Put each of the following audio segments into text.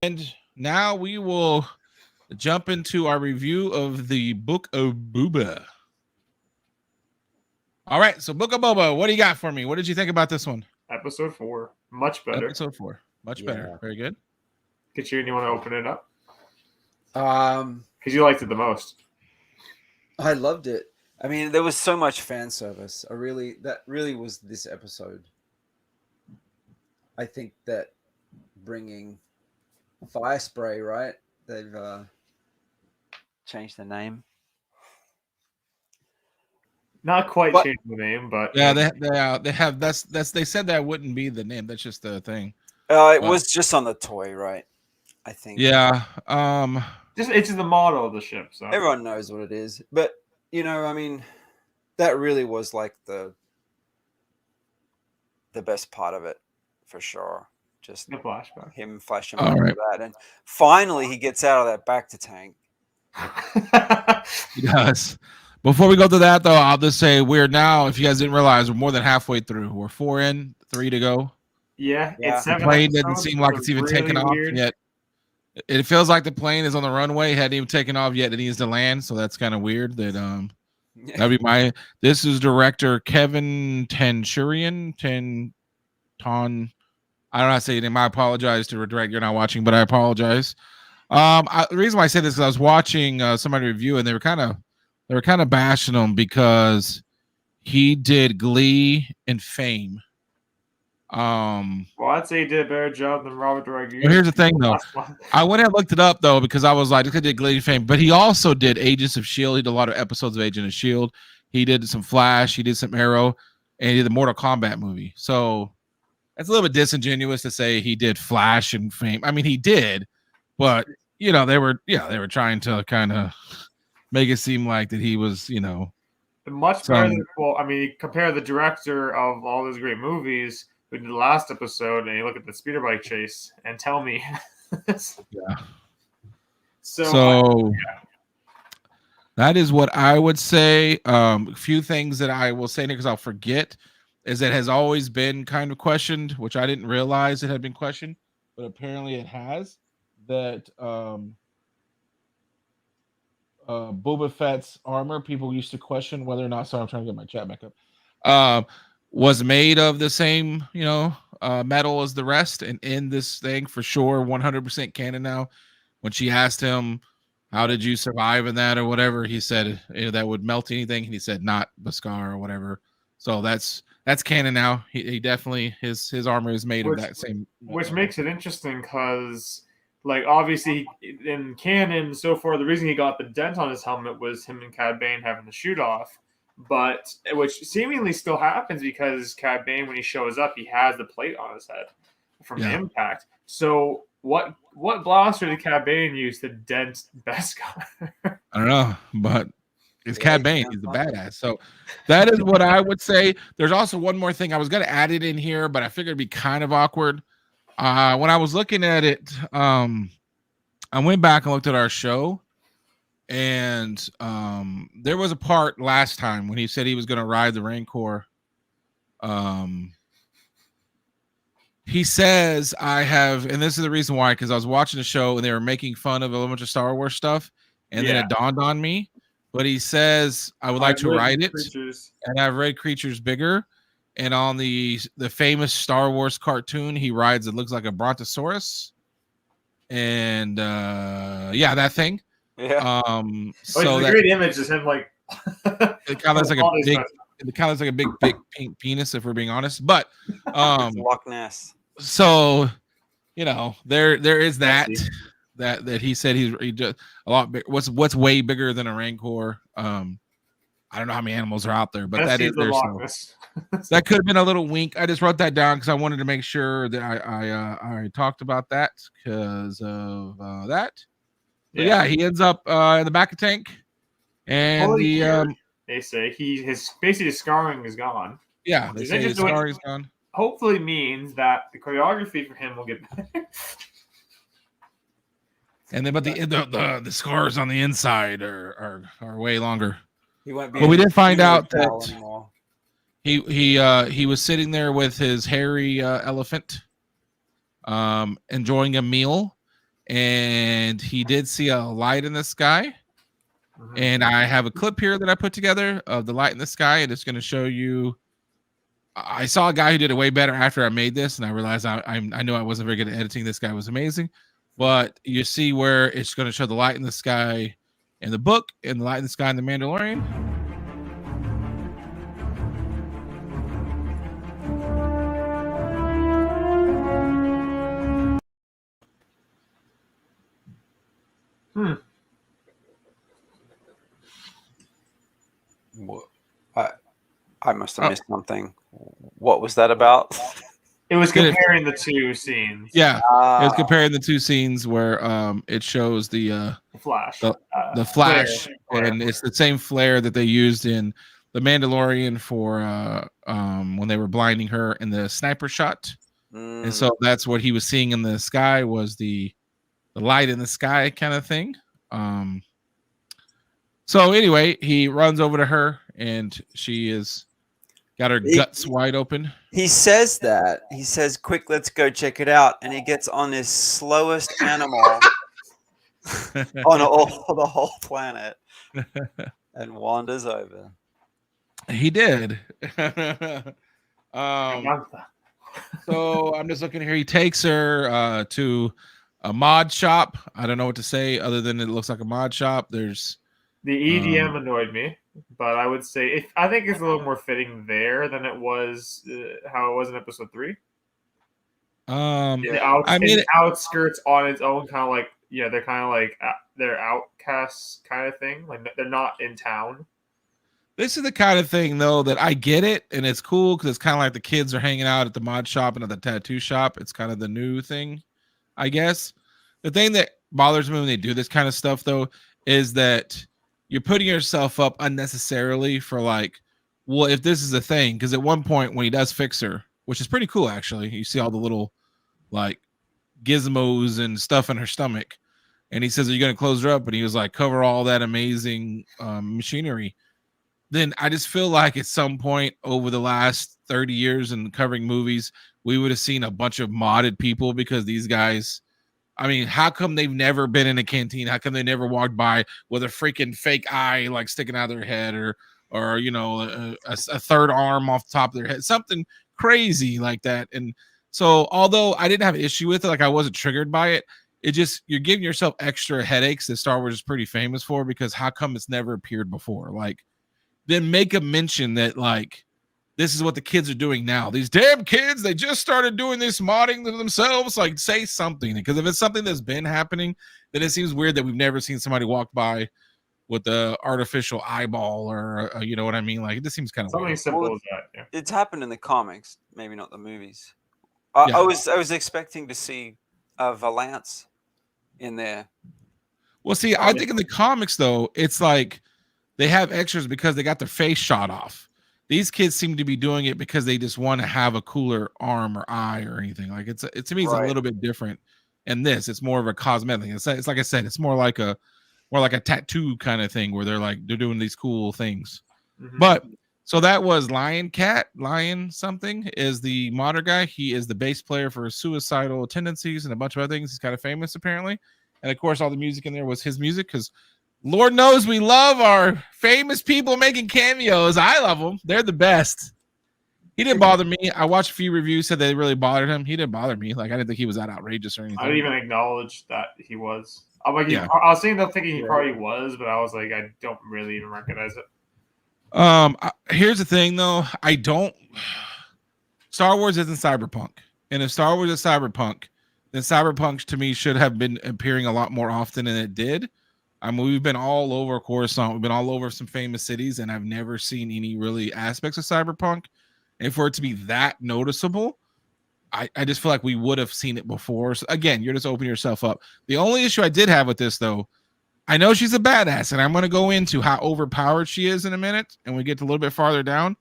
And now we will jump into our review of the Book of Boba. All right, so Book of Boba, what do you got for me? What did you think about this one? Episode 4, much better. Episode 4, much better. Very good. Kachirin, you want to open it up? Because you liked it the most. I loved it. I mean, there was so much fan service. That really was this episode. I think that bringing Fire Spray, right? They've changed the name. Not quite changed the name, but yeah, they have that's they said that wouldn't be the name. That's just the thing. It was just on the toy, right? I think. Yeah. It's the model of the ship, so everyone knows what it is. But I mean, that really was like the best part of it, for sure. Just the flashback. Him flashing that, and finally he gets out of that Bacta tank. He does. Before we go to that, though, I'll just say we're now, if you guys didn't realize, we're more than halfway through. We're 4 in, 3 to go. Yeah. It's the plane doesn't seem like it's even really taken off yet. It feels like the plane is on the runway, hadn't even taken off yet. It needs to land, so that's kind of weird. That'd be my. This is director Kevin Tanchurian. I don't know how to say your name. I apologize to direct. You're not watching, but I apologize. The reason why I say this is I was watching somebody review, and they were kind of bashing him because he did Glee and Fame. Well, I'd say he did a better job than Robert Rodriguez. Well, here's the thing, though. I went and looked it up, though, because I was like, this guy did Glee and Fame, but he also did Agents of S.H.I.E.L.D. He did a lot of episodes of Agent of S.H.I.E.L.D. He did some Flash. He did some Arrow, and he did the Mortal Kombat movie. So it's a little bit disingenuous to say he did Flash and Fame. I mean, he did, but they were trying to kind of make it seem like that he was, much better than, well, I mean, compare the director of all those great movies who did the last episode, and you look at the speeder bike chase and tell me. Yeah. So that is what I would say. A few things that I will say because I'll forget is it has always been kind of questioned, which I didn't realize it had been questioned, but apparently it has. That Boba Fett's armor, people used to question whether or not. Sorry, I'm trying to get my chat back up. Was made of the same, metal as the rest, and in this thing for sure, 100% canon now. When she asked him, "How did you survive in that?" or whatever, he said that would melt anything, and he said not Beskar or whatever. So that's canon now. He definitely his armor is made of that same. Which makes it interesting because, like, obviously in canon so far, the reason he got the dent on his helmet was him and Cad Bane having the shoot off. But which seemingly still happens because Cad Bane, when he shows up, he has the plate on his head from the impact. So what blaster did Cad Bane use to dent Beskar? I don't know, but it's Cad Bane. He's the badass. So that is what I would say. There's also one more thing. I was going to add it in here, but I figured it'd be kind of awkward. When I was looking at it, I went back and looked at our show. And there was a part last time when he said he was going to ride the Rancor. He says, I have, and this is the reason why, because I was watching the show and they were making fun of a bunch of Star Wars stuff. And then it dawned on me. But he says, I would like to ride it. And I've read Creatures Bigger. And on the famous Star Wars cartoon, he rides, it looks like a Brontosaurus. And that thing. Yeah. So the great image is him like it kind of looks like a big pink penis, if we're being honest. But Loch Ness. So there is that he said he just a lot big. What's way bigger than a Rancor? I don't know how many animals are out there, but that is there. That could have been a little wink. I just wrote that down because I wanted to make sure that I talked about that because of that. Yeah, he ends up in the back of tank, and they say his basically scarring is gone. Yeah, they say his scarring is gone. Hopefully, means that the choreography for him will get better. And then, but the scars on the inside are way longer. But we did find out that he was sitting there with his hairy elephant, enjoying a meal. and he did see a light in the sky. Mhm. And I have a clip here that I put together of the light in the sky, and it's going to show you. I saw a guy who did it way better after I made this, and I realized I knew I wasn't very good at editing. This guy was amazing, but you see where it's going to show the light in the sky in the book and the light in the sky in the Mandalorian. I must have missed something. What was that about? It was comparing the two scenes. Yeah, it was comparing the two scenes where it shows the flash, the flash, flare. And it's the same flare that they used in the Mandalorian for when they were blinding her in the sniper shot. And so that's what he was seeing in the sky was the light in the sky kind of thing. So anyway, he runs over to her and she is got her guts wide open. He says that. He says, "Quick, let's go check it out." And he gets on this slowest animal on the whole planet and wanders over. He did. So I'm just looking here. He takes her to a mod shop. I don't know what to say other than it looks like a mod shop. There's the EDM annoyed me, but I would say I think it's a little more fitting there than it was how it was in episode 3. The outskirts on its own, kind of like they're kind of like they're outcasts kind of thing. Like they're not in town. This is the kind of thing though that I get it, and it's cool because it's kind of like the kids are hanging out at the mod shop and at the tattoo shop. It's kind of the new thing, I guess. The thing that bothers me when they do this kind of stuff though is that you're putting yourself up unnecessarily for like, well, if this is a thing, because at one point when he does fix her, which is pretty cool actually, you see all the little like gizmos and stuff in her stomach, and he says, "Are you going to close her up?" And he was like, "Cover all that amazing machinery." Then I just feel like at some point over the last 30 years in covering movies, we would have seen a bunch of modded people because these guys. I mean, how come they've never been in a canteen? How come they never walked by with a freaking fake eye like sticking out of their head or a third arm off the top of their head, something crazy like that? And so, although I didn't have an issue with it, like I wasn't triggered by it, it just you're giving yourself extra headaches that Star Wars is pretty famous for because how come it's never appeared before? Like, then make a mention that like. This is what the kids are doing now. These damn kids, they just started doing this modding themselves. Like, say something. Because if it's something that's been happening, then it seems weird that we've never seen somebody walk by with the artificial eyeball or, you know what I mean? Like, it just seems kind of something weird. simple as that. Yeah. It's happened in the comics, maybe not the movies. I was expecting to see Valance in there. Well, see, I think in the comics, though, it's like they have extras because they got their face shot off. These kids seem to be doing it because they just want to have a cooler arm or eye or anything. Like it's to me, it's a little bit different. And this, it's more of a cosmetic. It's like I said, it's more like a tattoo kind of thing where they're doing these cool things. Mm-hmm. But so that was Lion something is the modder guy. He is the bass player for Suicidal Tendencies and a bunch of other things. He's kind of famous apparently. And of course, all the music in there was his music because Lord knows we love our famous people making cameos. I love them. They're the best. He didn't bother me. I watched a few reviews said they really bothered him. He didn't bother me. Like I didn't think he was that outrageous or anything. I didn't even acknowledge that he was. I'm like, I was thinking he probably was, but I was like, I don't really even recognize it. Here's the thing though. Star Wars isn't cyberpunk. And if Star Wars is cyberpunk, then cyberpunk to me should have been appearing a lot more often than it did. I mean, we've been all over Coruscant. We've been all over some famous cities, and I've never seen any really aspects of cyberpunk. And for it to be that noticeable, I just feel like we would have seen it before. So again, you're just opening yourself up. The only issue I did have with this, though, I know she's a badass, and I'm going to go into how overpowered she is in a minute, and we get a little bit farther down.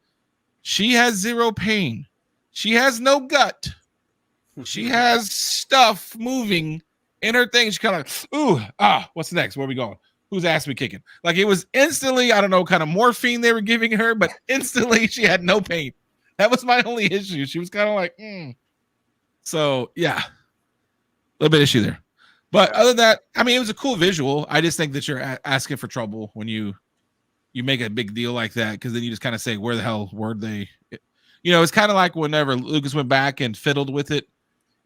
She has zero pain. She has no gut. She has stuff moving in her thing. She kind of, what's next? Where are we going? Whose ass we kicking? Like it was instantly, I don't know, kind of morphine they were giving her, but instantly she had no pain. That was my only issue. She was kind of like, So yeah, a little bit of issue there. But other than that, I mean, it was a cool visual. I just think that you're asking for trouble when you make a big deal like that, because then you just kind of say, where the hell were they? It's kind of like whenever Lucas went back and fiddled with it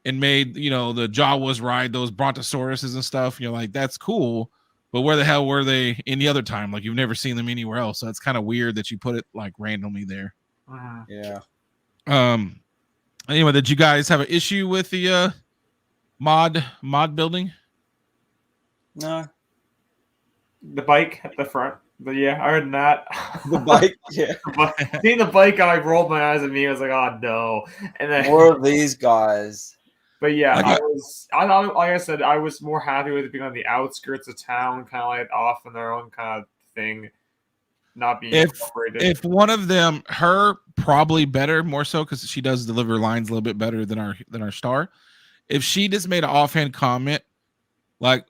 and made, the Jawas ride those brontosauruses and stuff. You're like, that's cool, but where the hell were they any other time? Like, you've never seen them anywhere else. So it's kind of weird that you put it like randomly there. Yeah. Anyway, did you guys have an issue with the mod building? No. The bike at the front. But yeah, other than that, The bike, yeah. Seeing the bike, I rolled my eyes at me. I was like, "Oh no!" And then More of these guys. But yeah, like I said, I was more happy with it being on the outskirts of town, kind of like off in their own kind of thing, not being incorporated. If one of them, her probably better, more so because she does deliver lines a little bit better than our star. If she just made an offhand comment like,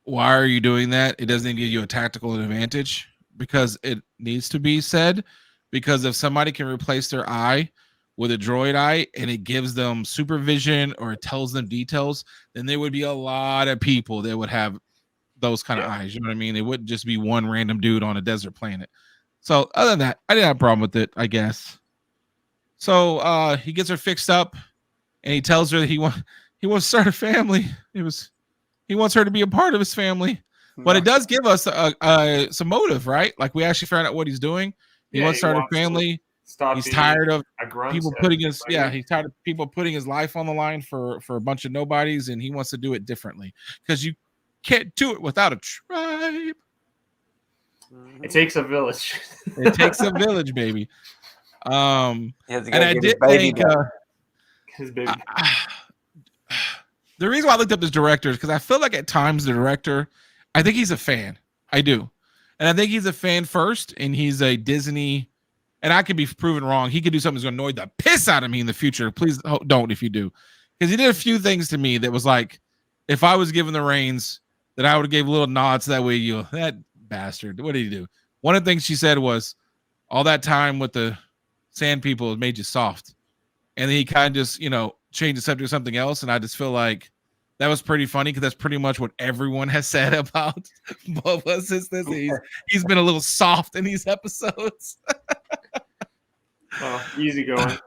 why are you doing that? It doesn't give you a tactical advantage, because it needs to be said. Because if somebody can replace their eye with a droid eye and it gives them supervision or it tells them details, then there would be a lot of people that would have those kind of eyes. You know what I mean? It wouldn't just be one random dude on a desert planet. So other than that, I didn't have a problem with it, I guess. So he gets her fixed up and he tells her that he wants to start a family. He wants her to be a part of his family, but it does give us some motive, right? Like, we actually found out what he's doing. He wants to start a family. He's tired of people putting his he's tired of people putting his life on the line for a bunch of nobodies, and he wants to do it differently, because you can't do it without a tribe. It takes a village. It takes a village, baby. And I did think his baby. The reason why I looked up this director is because I feel like at times the director, I think he's a fan. I do. And I think he's a fan first, and he's a Disney, and I could be proven wrong. He could do something that's going to annoy the piss out of me in the future. Please don't if you do. Because he did a few things to me that was like, if I was given the reins, that I would have gave little nods that way. That bastard. What did he do? One of the things she said was, all that time with the sand people has made you soft. And then he kind of just, change the subject to something else, and I just feel like that was pretty funny, because that's pretty much what everyone has said about Boba since this. He's been a little soft in these episodes. Easy going.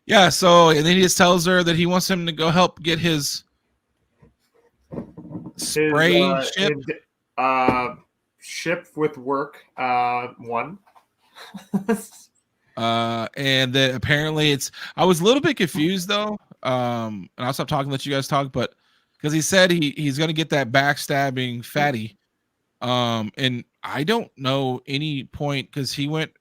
Yeah, so and then he just tells her that he wants him to go help get his spray ship. Ship with work one. And then apparently I was a little bit confused though. And I'll stop talking, let you guys talk, but because he said he's gonna get that backstabbing fatty. And I don't know any point, because he went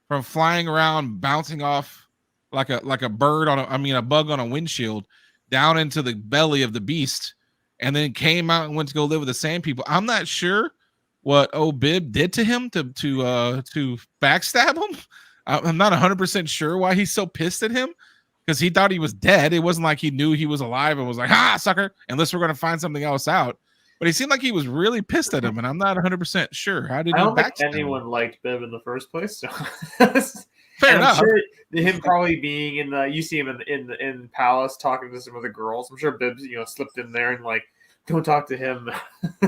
from flying around, bouncing off like a bird a bug on a windshield, down into the belly of the beast, and then came out and went to go live with the sand people. I'm not sure what Bib did to him to backstab him. I'm not 100% sure why he's so pissed at him, because he thought he was dead. It wasn't like he knew he was alive and was like, "Ha, sucker!" Unless we're going to find something else out. But he seemed like he was really pissed at him, and I'm not 100% sure. How did I he don't think backstab anyone him? liked Bib in the first place. So. Fair enough. I'm sure him probably being you see him in Palace talking to some of the girls. I'm sure Bib's slipped in there and like, don't talk to him.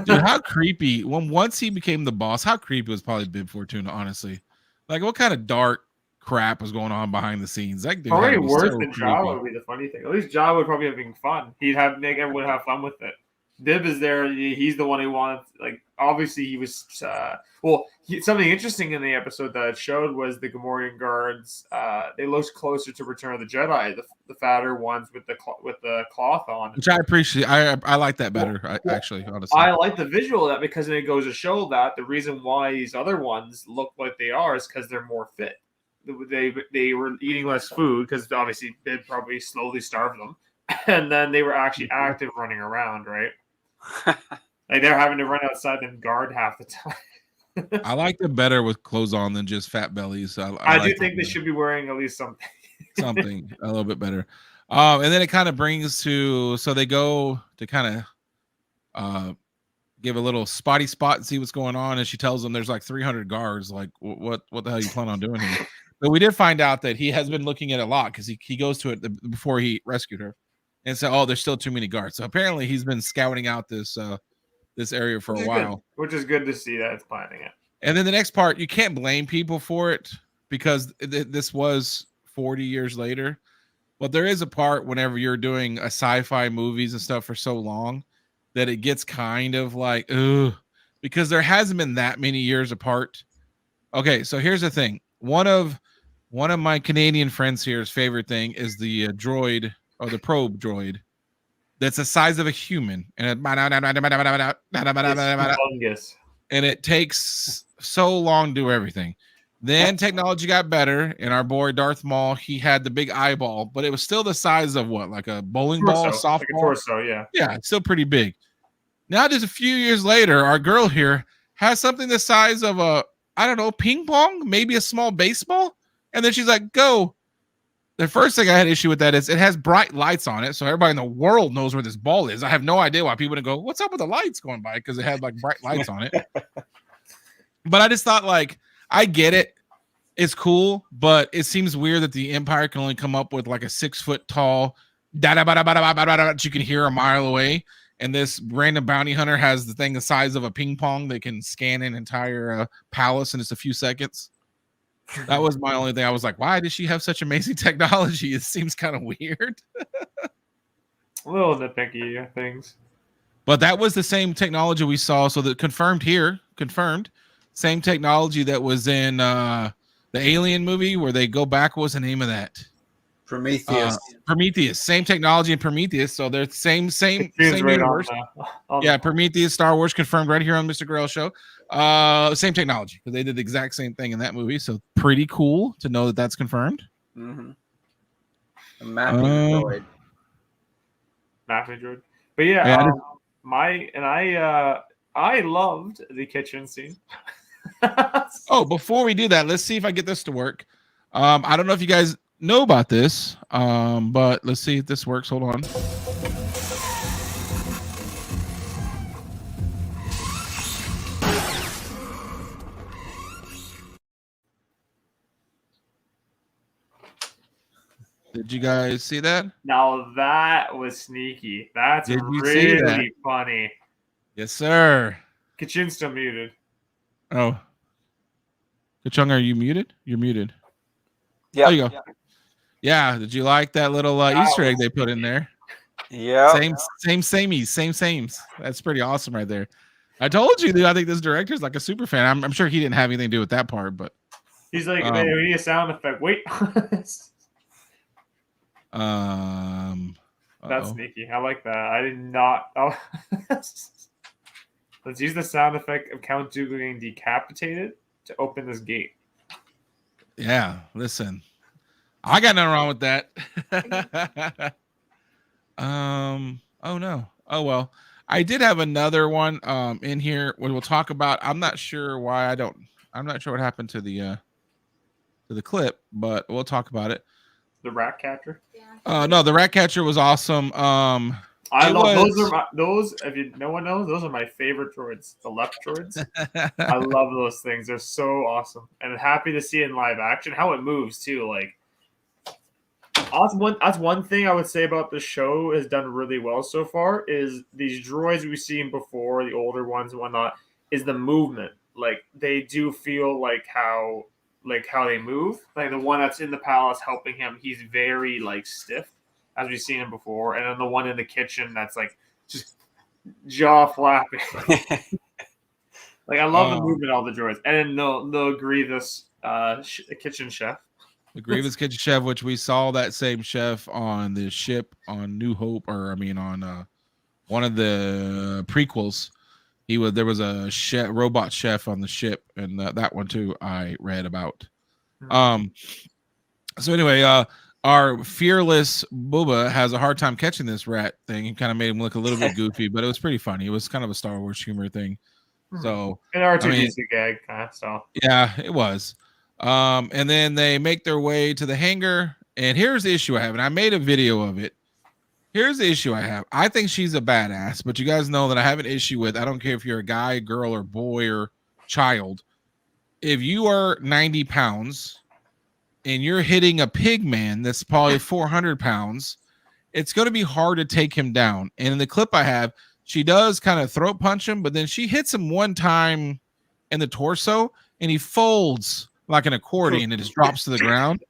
Dude, how creepy! Once he became the boss, how creepy was probably Bib Fortuna, honestly. Like, what kind of dark crap was going on behind the scenes? Like, probably worse than Jawa would be the funny thing. At least Jawa would probably have been fun. He'd make everyone have fun with it. Bib is there. He's the one who wants. Like, obviously, he was. Something interesting in the episode that it showed was the Gomorian Guards. They looked closer to Return of the Jedi, the fatter ones with the cloth on, which I appreciate. I like that better. Actually, honestly, I like the visual of that, because it goes to show that the reason why these other ones look like they are is because they're more fit. They were eating less food, because obviously Bib probably slowly starved them, and then they were actually active running around, right? Like, they're having to run outside and guard half the time. I like them better with clothes on than just fat bellies. I do think they should be wearing at least something. Something a little bit better. And then it kind of brings to, so they go to kind of give a little spotty spot and see what's going on. And she tells them there's like 300 guards. Like, what the hell you plan on doing here? But we did find out that he has been looking at a lot, because he goes to it before he rescued her. and said, "Oh, there's still too many guards." So apparently, he's been scouting out this area for a while, which is good to see that it's planning it. And then the next part, you can't blame people for it because this was 40 years later. But there is a part whenever you're doing a sci-fi movies and stuff for so long that it gets kind of like, ugh, because there hasn't been that many years apart. Okay, so here's the thing. One of my Canadian friends here's favorite thing is the droid or the probe droid that's the size of a human, and it takes so long to do everything. Then technology got better, and our boy Darth Maul, he had the big eyeball, but it was still the size of what, like a bowling ball, softball? Like a torso, yeah. Yeah, it's still pretty big. Now, just a few years later, our girl here has something the size of a, I don't know, ping pong, maybe a small baseball, and then she's like, "Go." The first thing I had issue with that is it has bright lights on it, so everybody in the world knows where this ball is. I have no idea why people didn't go, "What's up with the lights going by?" Because it had like bright lights on it. But I just thought, like, I get it. It's cool, but it seems weird that the Empire can only come up with like a 6 foot tall that you can hear a mile away. And this random bounty hunter has the thing the size of a ping pong that can scan an entire palace in just a few seconds. That was my only thing. I was like, why does she have such amazing technology? It seems kind of weird. A little nitpicky things. But that was the same technology we saw. So that confirmed, same technology that was in the Alien movie where they go back. What was the name of that? Prometheus. Prometheus. Same technology in Prometheus. So they're same Right universe. Yeah, Prometheus, Star Wars confirmed right here on Mr. Grail Show. Same technology because they did the exact same thing in that movie. So pretty cool to know that that's confirmed. Mm-hmm. A mapping droid. Mapping droid. But yeah, I loved the kitchen scene. Oh, before we do that, let's see if I get this to work. I don't know if you guys know about this, but let's see if this works. Hold on. Did you guys see that? Now that was sneaky. That's really funny. Yes, sir. Kachin's still muted. Oh. Kachung, are you muted? You're muted. Yeah. There you go. Yeah. Did you like that little Easter egg they put in there? Yeah. Same. That's pretty awesome right there. I told you, dude, I think this director's like a super fan. I'm sure he didn't have anything to do with that part, but he's like, we need a sound effect. Wait. That's sneaky. I like that. I did not. Oh. Let's use the sound effect of Count Dooku getting decapitated to open this gate. Yeah, listen, I got nothing wrong with that. Oh no. Oh well. I did have another one in here we'll talk about. I'm not sure what happened to the clip, but we'll talk about it. The rat catcher? No, the rat catcher was awesome. I love those. If no one knows, those are my favorite droids. The left droids. I love those things. They're so awesome, and I'm happy to see it in live action. How it moves too. Like that's one thing I would say about the show is done really well so far. Is these droids we've seen before, the older ones and whatnot, is the movement. Like they do feel like how they move. Like the one that's in the palace helping him, he's very like stiff, as we've seen him before. And then the one in the kitchen that's like just jaw flapping. Like I love the movement of all the droids. And then the Grievous kitchen chef. The Grievous kitchen chef, which we saw that same chef on the ship on New Hope, on one of the prequels. There was a robot chef on the ship, and that one too I read about. So anyway, our fearless Boba has a hard time catching this rat thing. He kind of made him look a little bit goofy, but it was pretty funny. It was kind of a Star Wars humor thing. So an R2D2 gag kind of stuff. Yeah, it was. And then they make their way to the hangar, and here's the issue I have, and I made a video of it. Here's the issue I have. I think she's a badass, but you guys know that I have an issue with, I don't care if you're a guy, girl, or boy, or child. If you are 90 pounds and you're hitting a pig man that's probably 400 pounds, it's going to be hard to take him down. And in the clip I have, she does kind of throat punch him, but then she hits him one time in the torso, and he folds like an accordion and just drops to the ground.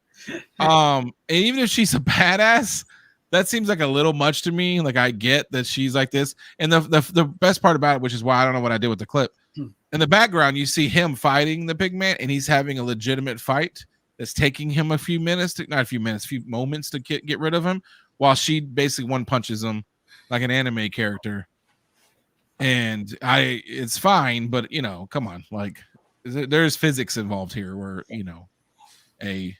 And even if she's a badass, that seems like a little much to me. Like, I get that she's like this. And the best part about it, which is why I don't know what I did with the clip, in the background, you see him fighting the pig man, and he's having a legitimate fight that's taking him a few moments to get rid of him, while she basically one punches him like an anime character. And it's fine, but come on, like, there's physics involved here where a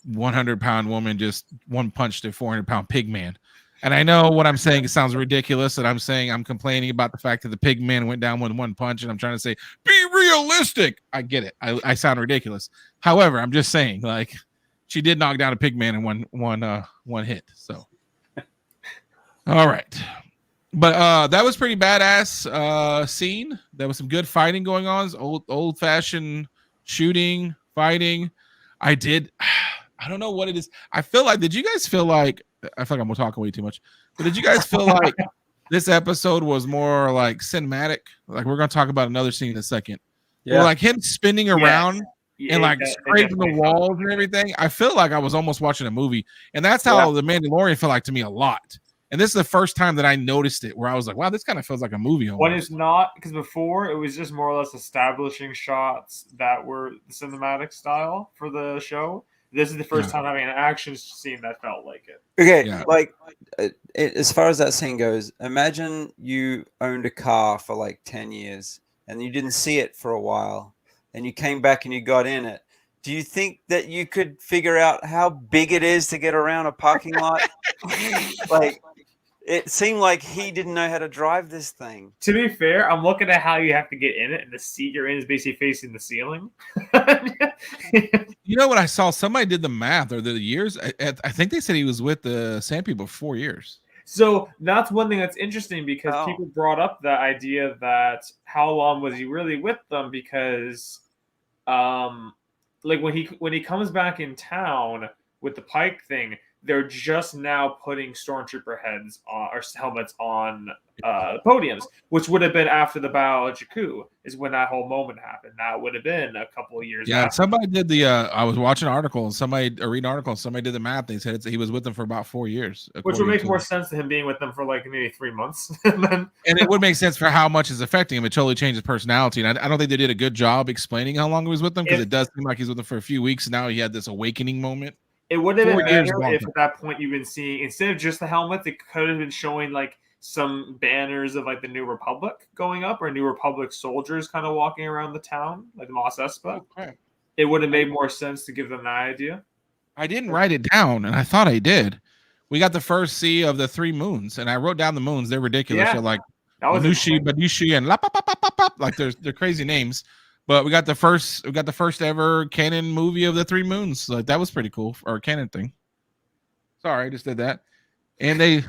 100-pound woman just one punched a 400-pound pig man. And I know what I'm saying, it sounds ridiculous, and I'm complaining about the fact that the pig man went down with one punch, and I'm trying to say, be realistic. I get it. I sound ridiculous. However, I'm just saying, like, she did knock down a pig man in one hit. So, all right. But that was pretty badass scene. There was some good fighting going on. Old fashioned shooting, fighting. I don't know what it is. Did you guys feel like, I feel like I'm talking way too much, but did you guys feel like this episode was more like cinematic? Like, we're going to talk about another scene in a second. Yeah. Or like him spinning around and like scraping the walls and everything. I feel like I was almost watching a movie. And that's how The Mandalorian felt like to me a lot. And this is the first time that I noticed it, where I was like, wow, this kind of feels like a movie. Almost. When it's not, because before it was just more or less establishing shots that were the cinematic style for the show. This is the first time having an action scene that felt like it. Okay, like as far as that scene goes, imagine you owned a car for like 10 years and you didn't see it for a while, and you came back and you got in it. Do you think that you could figure out how big it is to get around a parking lot? Like, it seemed like he didn't know how to drive this thing. To be fair, I'm looking at how you have to get in it, and the seat you're in is basically facing the ceiling. You know what I saw? Somebody did the math or the years. I think they said he was with the Sand People 4 years. So that's one thing that's interesting, because people brought up the idea that how long was he really with them? Because, like when he comes back in town with the Pike thing, they're just now putting stormtrooper heads on, or helmets on podiums, which would have been after the Battle of Jakku, is when that whole moment happened. That would have been a couple of years. Yeah, after. Somebody did the. I was watching an article, and somebody did the math. They said he was with them for about 4 years, which would make more sense to him being with them for like maybe 3 months, and it would make sense for how much is affecting him. It totally changed his personality, and I don't think they did a good job explaining how long he was with them, because it does seem like he's with them for a few weeks now. He had this awakening moment. It would have been better if at that point you've been seeing, instead of just the helmets, it could have been showing like some banners of like the New Republic going up, or New Republic soldiers kind of walking around the town, like Mos Espa. Okay. It would have made more sense to give them that idea. I didn't write it down, and I thought I did. We got the first C of the 3 moons, and I wrote down the moons. They're ridiculous. Yeah. They're like Nushi, Badushi, and like they're crazy names. But we got the first ever canon movie of the 3 moons. Like, that was pretty cool, or a canon thing. Sorry, I just did that. And they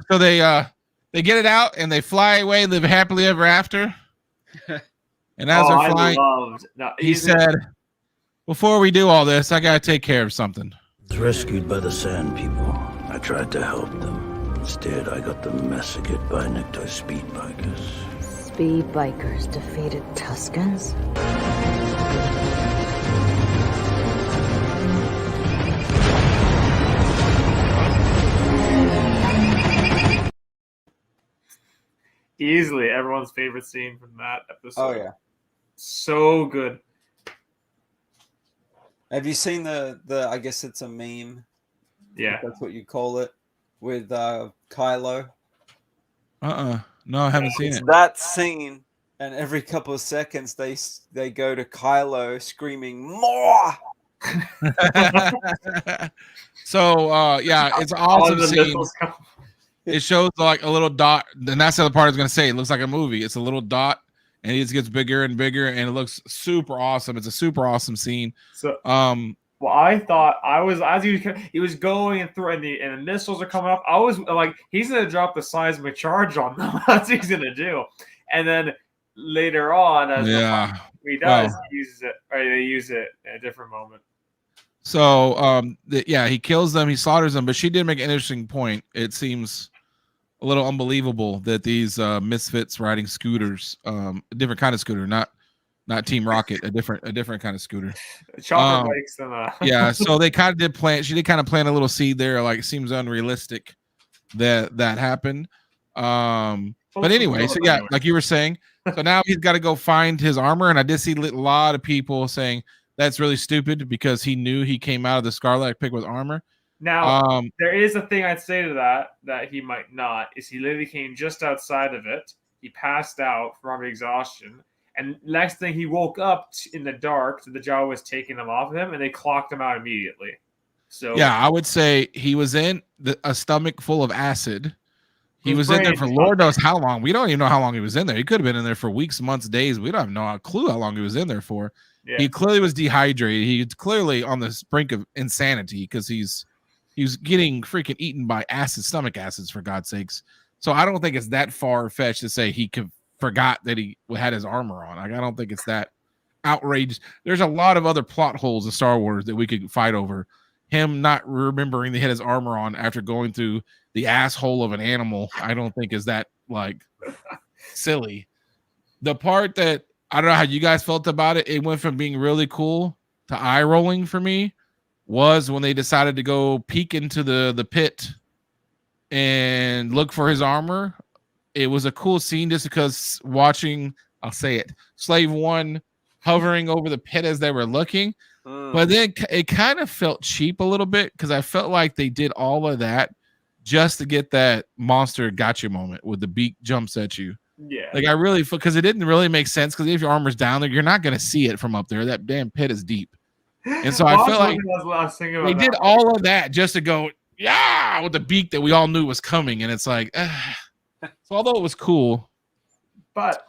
get it out and they fly away, live happily ever after. And as they're flying, he said, "Before we do all this, I gotta take care of something." I was rescued by the Sand People. I tried to help them. Instead, I got the massacred by Nectar speed bikers. Speed bikers defeated Tuskens? Easily everyone's favorite scene from that episode. Oh yeah, so good. Have you seen the I guess it's a meme. Yeah, if that's what you call it, with Kylo. No, I haven't seen it. That scene, and every couple of seconds they go to Kylo screaming more. So yeah, it's an awesome scene. It shows like a little dot, and that's the other part I was gonna say. It looks like a movie. It's a little dot, and it just gets bigger and bigger, and it looks super awesome. It's a super awesome scene. So, well, I thought as he was going and through, and the missiles are coming up. I was like, he's gonna drop the seismic charge on them. That's what he's gonna do. And then later on, as he does, he uses it, or they use it in a different moment. So yeah, he kills them, he slaughters them, but she did make an interesting point. It seems a little unbelievable that these misfits riding scooters, a different kind of scooter, not Team Rocket, a different kind of scooter. Chopper bikes and Yeah, so they kind of did plant. She did kind of plant a little seed there. Like, it seems unrealistic that happened. But anyway, so yeah, like you were saying, so now he's got to go find his armor, and I did see a lot of people saying that's really stupid because he knew he came out of the Scarlet Pig with armor. Now, there is a thing I'd say to that he might not, is he literally came just outside of it. He passed out from exhaustion. And next thing, he woke up in the dark. So the Jawa was taking him off of him, and they clocked him out immediately. So yeah, I would say he was in a stomach full of acid. He was in there for Lord knows how long. We don't even know how long he was in there. He could have been in there for weeks, months, days. We don't have no clue how long he was in there for. Yeah. He clearly was dehydrated. He's clearly on the brink of insanity because he's getting freaking eaten by stomach acids, for God's sakes. So I don't think it's that far-fetched to say he forgot that he had his armor on. Like, I don't think it's that outrageous. There's a lot of other plot holes in Star Wars that we could fight over. Him not remembering he had his armor on after going through the asshole of an animal, I don't think is that like silly. The part that I don't know how you guys felt about it, it went from being really cool to eye rolling for me was when they decided to go peek into the pit and look for his armor. It was a cool scene just because watching, I'll say it, Slave One hovering over the pit as they were looking. But then it kind of felt cheap a little bit because I felt like they did all of that just to get that monster gotcha moment with the beak jumps at you. Yeah. Like, I really, because it didn't really make sense, because if your armor's down there, you're not going to see it from up there. That damn pit is deep. And so I felt like they did all of that just to go, yeah, with the beak that we all knew was coming. And it's like, so although it was cool. But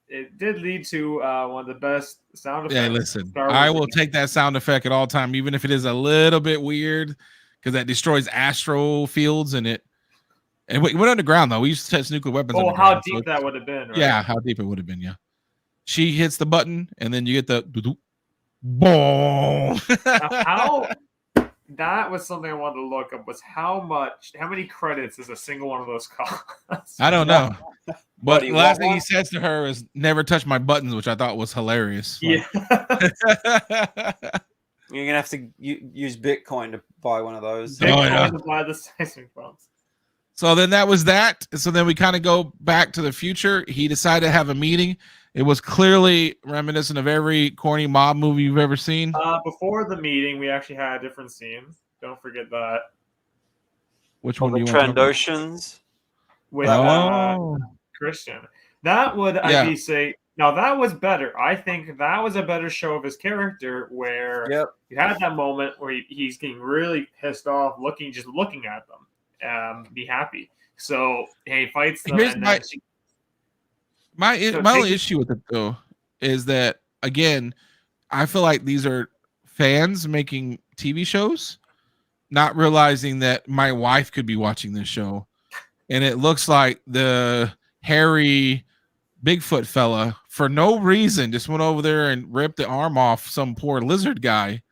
it did lead to one of the best sound effects. Yeah, listen, I will take that sound effect at all time, even if it is a little bit weird, because that destroys astro fields and it. And we went underground, though. We used to test nuclear weapons. Oh, how deep that would have been, right? Yeah, how deep it would have been, yeah. She hits the button, and then you get the boom. How that was something I wanted to look up, was how many credits is a single one of those costs? I don't know. But the last thing he says to her is never touch my buttons, which I thought was hilarious. Yeah. You're going to have to use Bitcoin to buy one of those. Bitcoin to buy the seismic bombs. So then that was that. So then we kind of go back to the future. He decided to have a meeting. It was clearly reminiscent of every corny mob movie you've ever seen. Before the meeting, we actually had a different scene. Don't forget that. Which one? The Trandoshans with Christian. That would I say. Now that was better. I think that was a better show of his character, where you had that moment where he's getting really pissed off, looking at them. Be happy. So he fights them. Here's my only issue with it, though, is that, again, I feel like these are fans making TV shows, not realizing that my wife could be watching this show, and it looks like the hairy Bigfoot fella, for no reason, just went over there and ripped the arm off some poor lizard guy.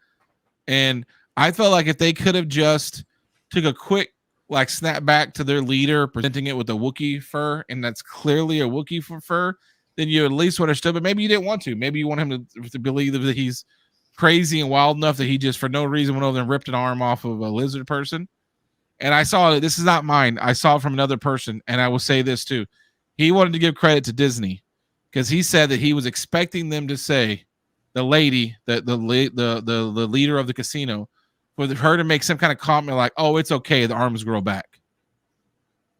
And I felt like if they could have just took a quick snap back to their leader, presenting it with a Wookiee fur, and that's clearly a Wookiee fur, then you at least would have stood. But maybe you didn't want to. Maybe you want him to believe that he's crazy and wild enough that he just, for no reason, went over there and ripped an arm off of a lizard person. And I saw it. This is not mine. I saw it from another person, and I will say this too. He wanted to give credit to Disney because he said that he was expecting them to say, the lady, the leader of the casino, for her to make some kind of comment like, "Oh, it's okay, the arms grow back."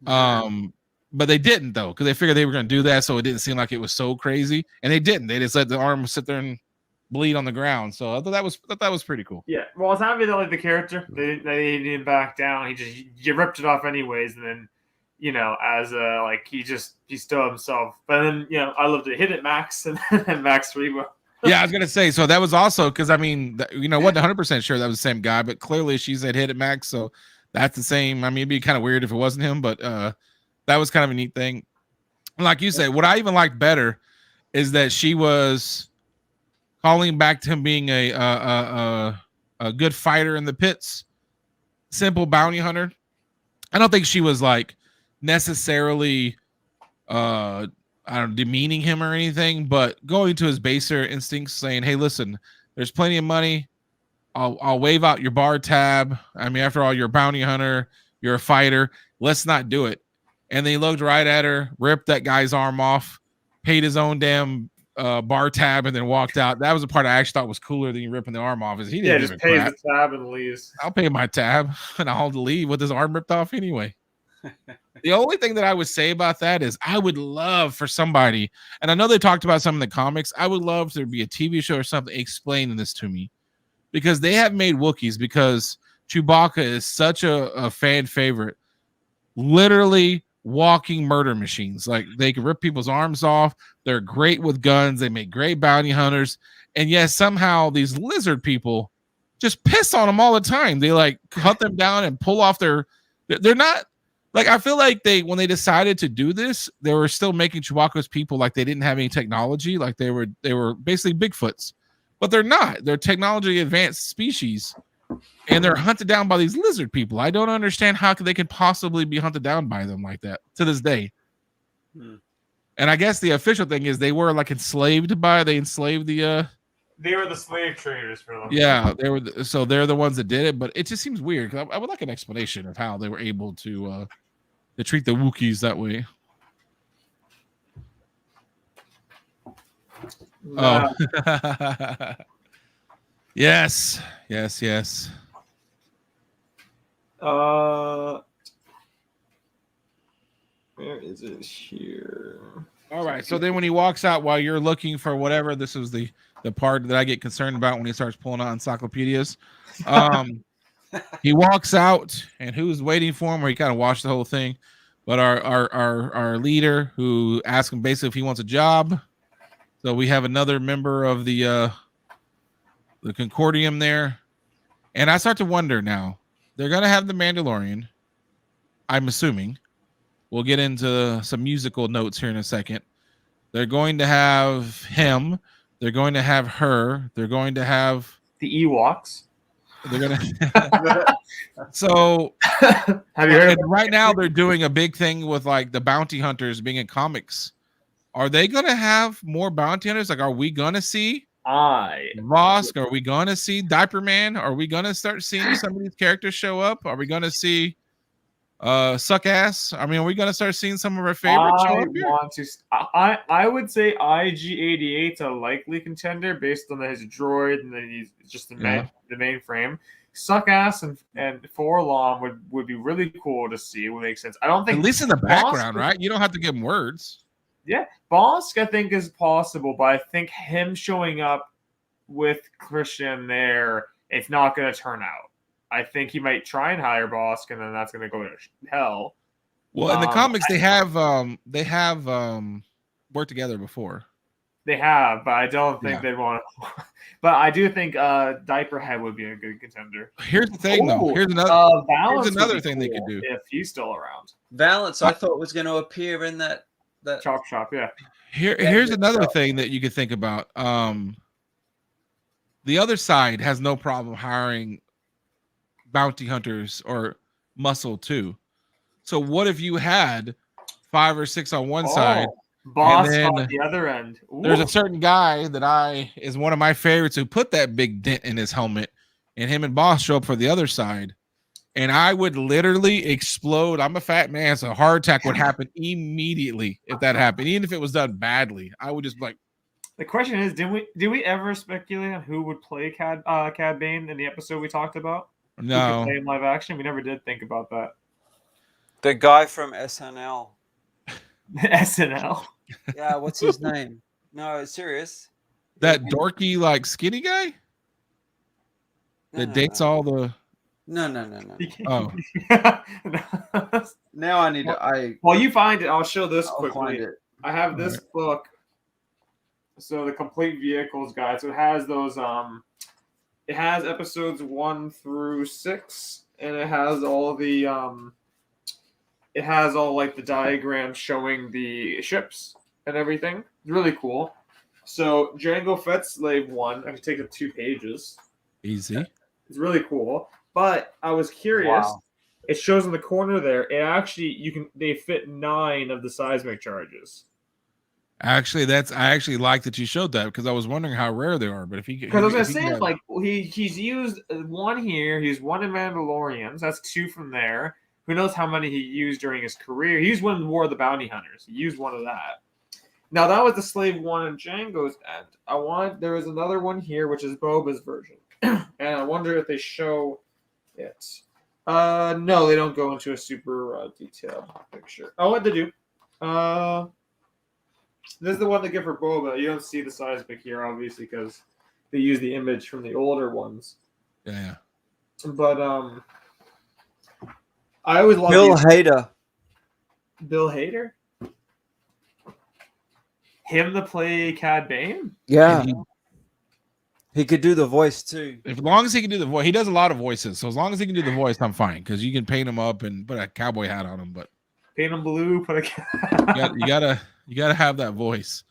But they didn't, though, because they figured they were going to do that, so it didn't seem like it was so crazy, and they didn't. They just let the arm sit there and bleed on the ground. So I thought that was pretty cool. Yeah, well, I was happy that, like, the character, they didn't back down. You ripped it off anyways, and then, as he stood himself. But then, I loved it. Hit it, Max, and Max Rebo. Yeah, I was gonna say. So that was also because wasn't 100% sure that was the same guy, but clearly she said hit it, Max. So that's the same. I mean, it'd be kind of weird if it wasn't him, but that was kind of a neat thing. And like you said, what I even liked better is that she was calling back to him being a a good fighter in the pits, simple bounty hunter. I don't think she was like necessarily I don't know, demeaning him or anything, but going to his baser instincts, saying, "Hey, listen, there's plenty of money. I'll waive out your bar tab. I mean, after all, you're a bounty hunter, you're a fighter. Let's not do it." And then he looked right at her, ripped that guy's arm off, paid his own damn bar tab, and then walked out. That was the part I actually thought was cooler than you ripping the arm off. Is he didn't just even pays crap. the tab and leaves. I'll pay my tab and I'll leave with his arm ripped off anyway. The only thing that I would say about that is I would love for somebody, and I know they talked about some in the comics, I would love there to be a TV show or something explaining this to me, because they have made Wookiees, because Chewbacca is such a fan favorite, literally walking murder machines. Like, they can rip people's arms off. They're great with guns. They make great bounty hunters. And yes, somehow these lizard people just piss on them all the time. They like cut them down and pull off they're not like, I feel like when they decided to do this, they were still making Chewbacca's people like they didn't have any technology. Like they were basically Bigfoots, but they're not. They're technology advanced species, and they're hunted down by these lizard people. I don't understand how they could possibly be hunted down by them like that to this day. And I guess the official thing is they were like enslaved the They were the slave traders for them. yeah, so they're the ones that did it, but it just seems weird. I would like an explanation of how they were able to treat the Wookiees that way. Nah. Oh, yes. Where is it here? All right. So then when he walks out while you're looking for whatever, this is the part that I get concerned about when he starts pulling out encyclopedias. He walks out, and who's waiting for him? Or he kind of watched the whole thing. But our leader, who asked him basically if he wants a job. So we have another member of the Concordium there. And I start to wonder now. They're gonna have the Mandalorian, I'm assuming. We'll get into some musical notes here in a second. They're going to have him. They're going to have her. They're going to have the Ewoks. They're gonna. So have you heard? Right now, they're doing a big thing with like the bounty hunters being in comics. Are they gonna have more bounty hunters? Like, are we gonna see Vosk? Are we gonna see Diaper Man? Are we gonna start seeing some of these characters show up? Are we gonna see Suck Ass? I mean, are we gonna start seeing some of our favorites show up here? I would say IG-88's a likely contender based on his droid, and then he's just the main frame. Suck Ass and Forlom would be really cool to see. It would make sense. I don't think, at least in the background, right? You don't have to give him words. Yeah, Bosk I think is possible, but I think him showing up with Christian there, it's not going to turn out. I think he might try and hire Bosk, and then that's going to go to hell. Well, in the comics, they have worked together before. They have, but I don't think they'd want to. But I do think Diaperhead would be a good contender. Here's the thing, though. Here's another thing they could do if he's still around. Valance, I thought was going to appear in that chop shop. Yeah. Here's another thing that you could think about. The other side has no problem hiring bounty hunters or muscle too. So what if you had 5 or 6 on one side? Boss on the other end. Ooh. There's a certain guy that is one of my favorites who put that big dent in his helmet, and him and Boss show up for the other side, and I would literally explode. I'm a fat man, so a heart attack would happen immediately if that happened, even if it was done badly. I would just like. The question is, did we ever speculate on who would play Cad Bane in the episode we talked about? No. Who could play in live action? We never did think about that. The guy from SNL. SNL. Yeah, what's his name? No, serious. That dorky, like skinny guy that dates all the. No. Oh. Now I need to. Well, you find it. I'll show this I'll quickly. find it. I have this book. So the complete vehicles guide. So it has those. It has episodes 1 through 6, and it has all the It has all like the diagrams showing the ships and everything. It's really cool. So Jango Fett Slave 1. I can take up 2 pages. Easy. It's really cool. But I was curious. Wow. It shows in the corner there. It actually they fit 9 of the seismic charges. Actually, I actually like that you showed that because I was wondering how rare they are. But if he Because I was gonna if he say, can have- like, he's used 1 here. He's 1 in Mandalorians. That's 2 from there. Who knows how many he used during his career? He used 1 in War of the Bounty Hunters. He used 1 of that. Now that was the Slave 1 in Django's end. There was another one here, which is Boba's version, and I wonder if they show it. No, they don't go into a super detailed picture. Oh, what they do? This is the one they give for Boba. You don't see the seismic here, obviously, because they use the image from the older ones. yeah. But I always love Bill Hader. Bill Hader. Him to play Cad Bane? Yeah. He- He could do the voice too. As long as he can do the voice, he does a lot of voices. So as long as he can do the voice, I'm fine because you can paint him up and put a cowboy hat on him. But Paint him blue, put a you gotta have that voice.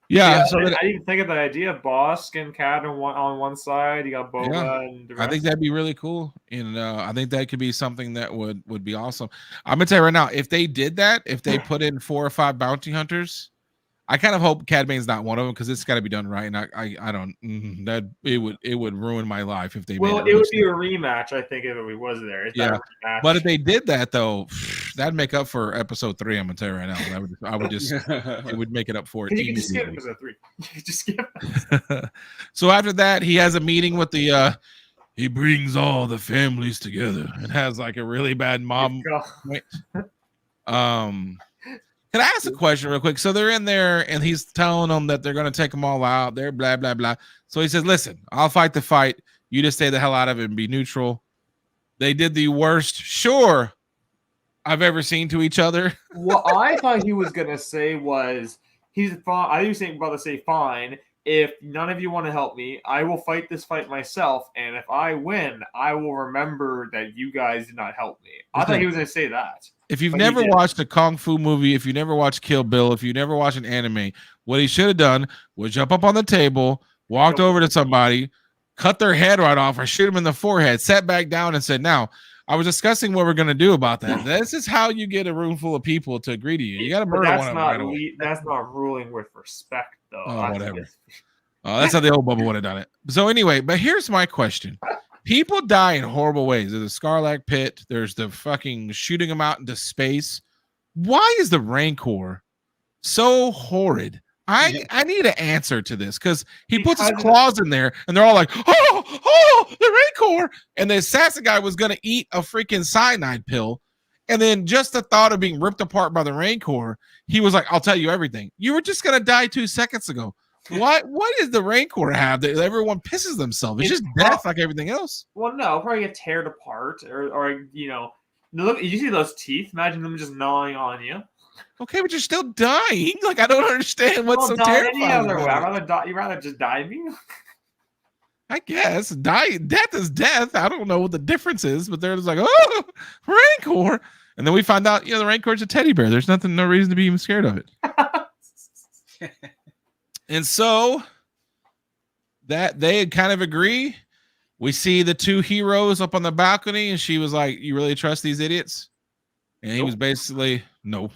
Yeah. So I didn't even think of that idea. Bosk and Cad on one side. You got Boba and the I think rest. that'd be really cool, and I think that could be something that would be awesome. I'm gonna tell you right now, if they did that, if they put in 4 or 5 bounty hunters, I kind of hope Cad Bane's not one of them because it's got to be done right. And I don't that it would ruin my life if they. Well, made it would be a rematch, I think, if it was there. It's not a rematch. But if they did that though, that'd make up for episode 3. I'm gonna tell you right now. I would just it would make it up for it. You can just skip immediately. episode 3. You can just skip it. So after that, he has a meeting with the. He brings all the families together and has like a really bad mom. Can I ask a question real quick? So they're in there and he's telling them that they're going to take them all out. They're blah, blah, blah. So he says, listen, I'll fight the fight. You just stay the hell out of it and be neutral. They did the worst, sure, I've ever seen to each other. What I thought he was going to say was, he's fine. I was about to say, fine. If none of you want to help me, I will fight this fight myself. And if I win, I will remember that you guys did not help me. I thought he was going to say that. If you've But never he didn't. watched a Kung Fu movie, if you never watched Kill Bill, if you never watched an anime, what he should have done was jump up on the table, walked over to somebody, cut their head right off or shoot him in the forehead, sat back down and said, now, I was discussing what we're going to do about that. This is how you get a room full of people to agree to you. You got to murder one of them right away. That's not ruling with respect, though. Oh, whatever. Oh, that's how the old Bubba would have done it. So anyway, but here's my question. People die in horrible ways. There's a Scarlac pit. There's the fucking shooting them out into space. Why is the Rancor so horrid? I need an answer to this because he puts his claws in there and they're all like, oh, the Rancor. And the assassin guy was going to eat a freaking cyanide pill. And then just the thought of being ripped apart by the Rancor, he was like, I'll tell you everything. You were just going to die 2 seconds ago. What does the Rancor have that everyone pisses themselves? It's just death like everything else. Well, no, probably get teared apart or you know, look. You see those teeth? Imagine them just gnawing on you. Okay, but you're still dying. Like I don't understand what's so terrifying. Any other way. I'd rather die. You rather just die me? I guess death is death. I don't know what the difference is, but they're just like, oh, Rancor, and then we find out, the Rancor's a teddy bear. There's no reason to be even scared of it. And so that they kind of agree. We see the 2 heroes up on the balcony, and she was like, "You really trust these idiots?" And he was basically no.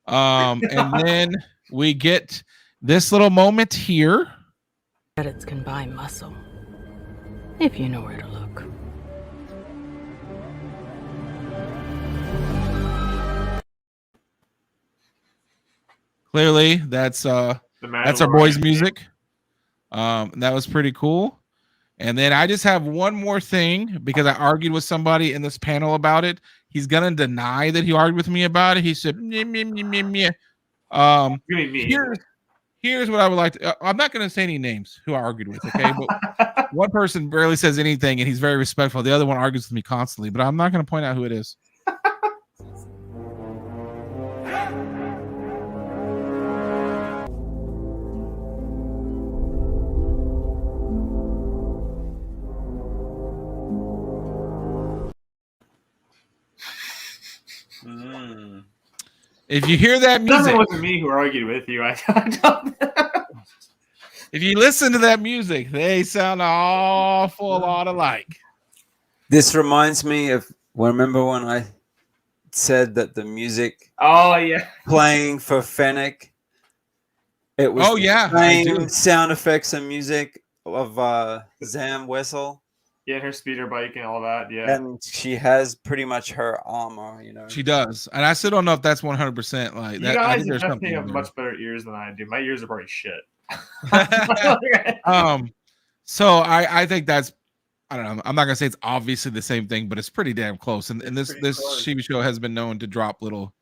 And then we get this little moment here. Credits can buy muscle, if you know where to look. Clearly, that's our boys' music. That was pretty cool. And then I just have one more thing because I argued with somebody in this panel about it. He's gonna deny that he argued with me about it. He said, meh, meh, meh, meh, meh. Here's what I would like to. I'm not gonna say any names who I argued with, okay? But one person barely says anything, and he's very respectful. The other one argues with me constantly, but I'm not gonna point out who it is. If you hear that music, it wasn't me who argued with you. I don't. If you listen to that music, they sound an awful lot alike. This reminds me of remember when I said that the music Oh yeah. playing for Fennec, it was Oh, the yeah, I same do. sound effects and music of Zam Wessel, Yeah, her speeder bike and all that. Yeah. and she has pretty much her armor. You know, She does, and I still don't know if that's 100% like You that. I guys think there's definitely something have there. much better ears than I do. My ears are probably shit. So I think that's, I don't know. I'm not gonna say it's obviously the same thing, but it's pretty damn close. And this close. TV show has been known to drop little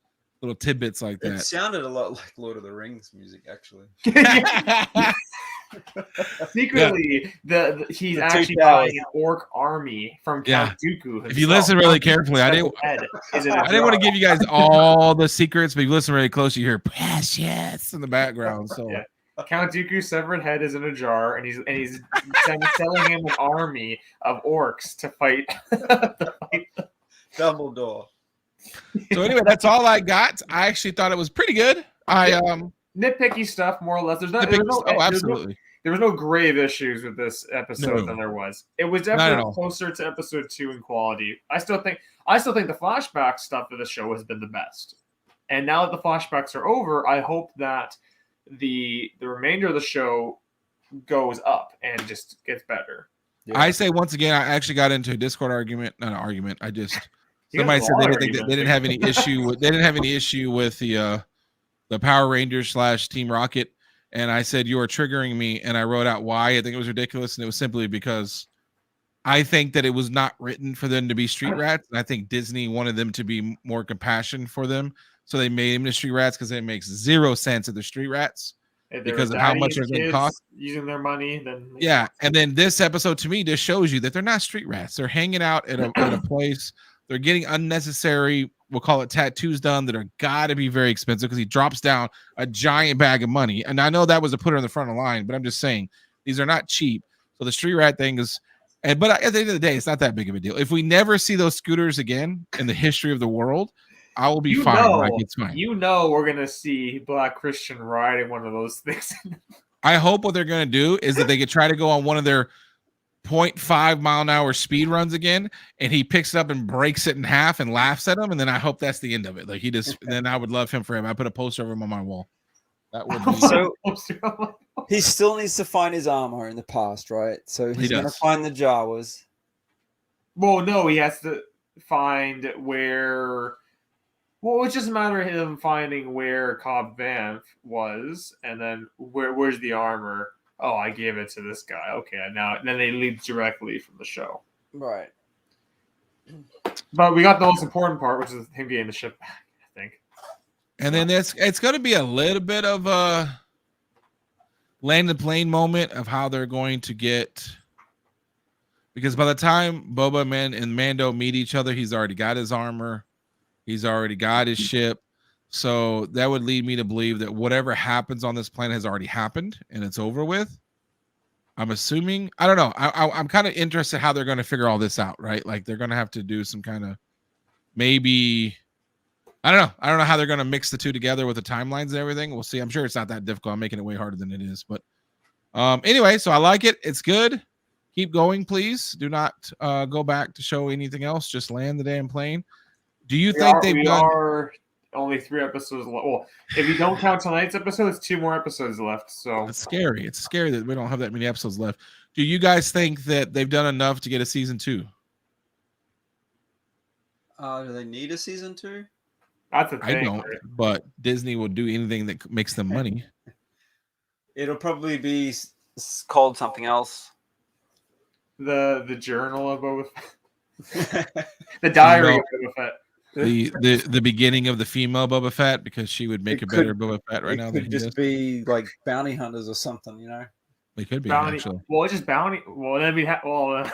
tidbits like it that. sounded a lot like Lord of the Rings music, actually. Secretly, he's The actually two towers. buying an orc army from Count Dooku himself. If you listen really carefully, I didn't want to give you guys all the secrets, but if you listen really close, you hear precious in the background. So Yeah. Count Dooku's severed head is in a jar, and he's selling him an army of orcs to fight. Dumbledore. So anyway, that's all I got. I actually thought it was pretty good. Nitpicky stuff, more or less. Absolutely. There was no grave issues with this episode than there was. It was definitely closer to episode 2 in quality. I still think the flashback stuff of the show has been the best. And now that the flashbacks are over, I hope that the remainder of the show goes up and just gets better. Yeah. I say once again, I actually got into a Discord argument. Not an argument. I just somebody said they didn't have any issue with the Power Rangers / Team Rocket, and I said you are triggering me, and I wrote out why I think it was ridiculous, and it was simply because I think that it was not written for them to be street rats, and I think Disney wanted them to be more compassion for them, so they made them into street rats because it makes zero sense that they're street rats because of how much they're going to cost. Using their money, then yeah, and then this episode to me just shows you that they're not street rats. They're hanging out at a place. They're getting unnecessary, we'll call it tattoos done that are got to be very expensive because he drops down a giant bag of money. And I know that was a put her in the front of the line, but I'm just saying these are not cheap. So the street rat thing is, but at the end of the day, it's not that big of a deal. If we never see those scooters again in the history of the world, I will be fine. Like, it's fine. We're gonna see Black Christian riding one of those things. I hope what they're gonna do is that they could try to go on one of their 0.5 mile an hour speed runs again, and he picks it up and breaks it in half and laughs at him, and then I hope that's the end of it. Like then I would love him for him. I put a poster of him on my wall. That would be so. He still needs to find his armor in the past, right? So he's going to find the Jawas. Well, no, he has to find where. Well, it's just a matter of him finding where Cobb Vanth was, and then where's the armor. Oh, I gave it to this guy. Okay, now then they lead directly from the show. Right. But we got the most important part, which is him getting the ship back, I think. And then it's going to be a little bit of a land the plane moment of how they're going to get, because by the time Boba and Mando meet each other, he's already got his armor. He's already got his ship. So that would lead me to believe that whatever happens on this planet has already happened and it's over with. I'm assuming. I don't know. I'm kind of interested how they're going to figure all this out, right? Like they're going to have to do some kind of maybe. I don't know. I don't know how they're going to mix the two together with the timelines and everything. We'll see. I'm sure it's not that difficult. I'm making it way harder than it is. But anyway, so I like it. It's good. Keep going, please. Do not go back to show anything else. Just land the damn plane. Do you think they've done? Are only 3 episodes left. Well, if you don't count tonight's episode, it's 2 more episodes left. So it's scary. It's scary that we don't have that many episodes left. Do you guys think that they've done enough to get a season 2? Do they need a season 2? That's the thing. I don't, but Disney will do anything that makes them money. It'll probably be called something else. The Journal of Boba Fett. The Diary of Boba Fett. The beginning of the female Boba Fett, because she would make a better Boba Fett right now than he does. Just be like bounty hunters or something, you know. They could be bounty, actually. Well, it's just bounty. Well, then we have. Well,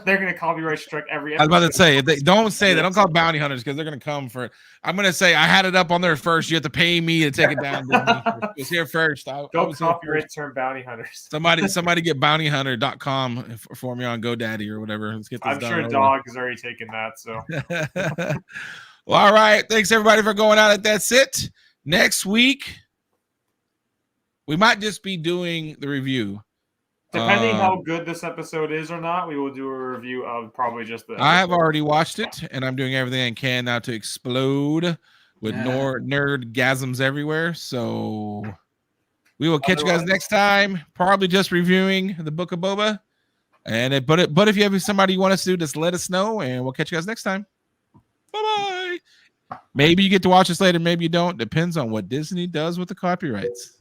they're gonna copyright strike every episode. I was about to say, don't say that. Don't call bounty hunters because they're gonna come for it. I'm gonna say I had it up on there first. You have to pay me to take it down. It's here first. Don't copyright term bounty hunters. Somebody get bountyhunter.com for me on GoDaddy or whatever. Let's get this done. I'm sure Dog has already taken that. So. Well, all right. Thanks everybody for going out. That's it. Next week, We might just be doing the review. Depending how good this episode is or not, we will do a review of probably just the. I have already watched it, and I'm doing everything I can now to explode with nerdgasms everywhere. So we will catch you guys next time. Probably just reviewing the Book of Boba. But if you have somebody you want us to do, just let us know, and we'll catch you guys next time. Bye bye. Maybe you get to watch this later, maybe you don't. Depends on what Disney does with the copyrights.